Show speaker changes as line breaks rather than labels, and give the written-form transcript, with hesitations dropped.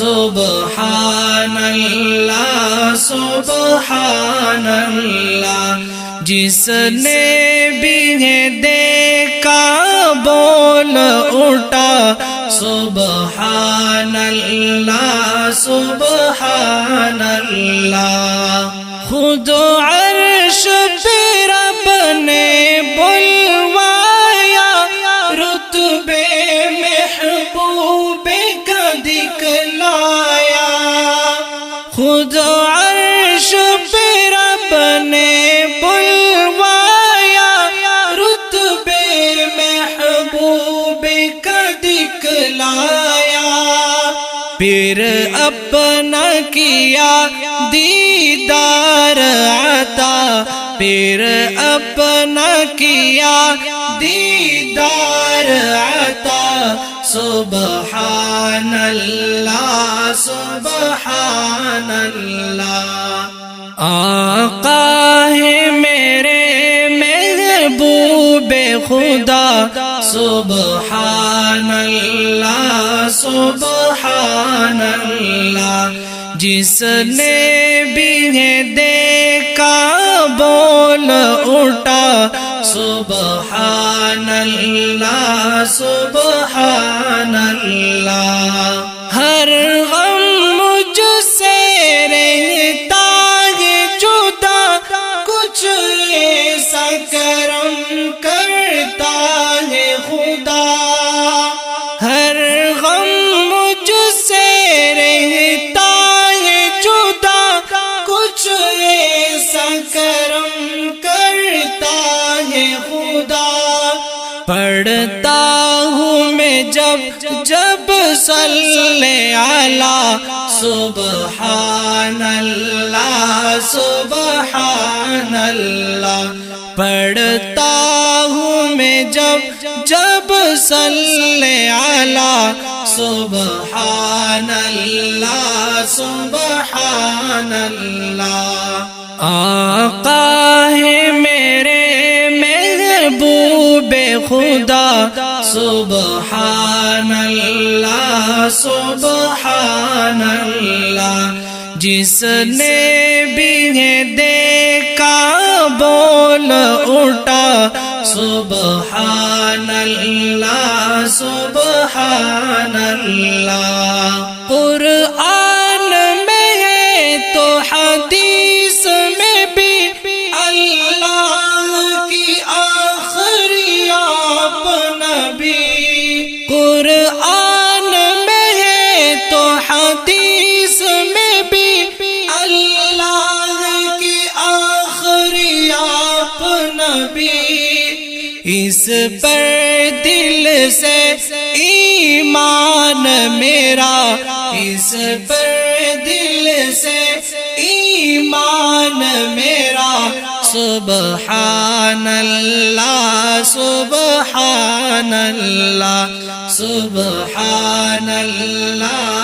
سبحان اللہ سبحان اللہ، جس نے بھی دیکھا بول اٹھا سبحان اللہ سبحان اللہ۔ خود عرش پہ رب نے بلوایا، رتبے محبوب کا دکھلایا۔ خود عرش پہ رب نے بلوایا، رتبے محبوب کا دکھلایا۔ پھر اپنا کیا دیدار عطا، پھر اپنا کیا دیدار عطا، سبحان اللہ سبحان اللہ۔ آقا ہے میرے محبوب خدا، سبحان اللہ سبحان اللہ، جس نے بھی دیکھا بول اٹھا سبحان اللہ سبحان اللہ۔ ہر غم مجھ سے رہتا ہے جدا، کچھ ایسا کرم کرتا ہے خدا۔ ہر غم مجھ سے رہتا ہے جدا، کچھ ایسا کرم کرتا ہے خدا۔ پڑھتا ہوں میں جب جب صلی علی سبحان اللہ سبحان اللہ، پڑھتا ہوں میں جب جب صلی علی سبحان اللہ سبحان اللہ۔ آقا ہے میرے محبوب خدا، سبحان اللہ سبحان اللہ، جس نے بھی دیکھا بول اٹھا سبحان اللہ سبحان اللہ۔ قرآن میں ہے تو حدیث میں بھی اللہ کی آخری آپ نبی۔ قرآن میں ہے تو حدیث میں بھی اللہ کی آخری آپ نبی۔ اس پر دل سے ایمان میرا، اس پر دل سے ایمان میرا، سبحان اللہ سبحان اللہ سبحان اللہ۔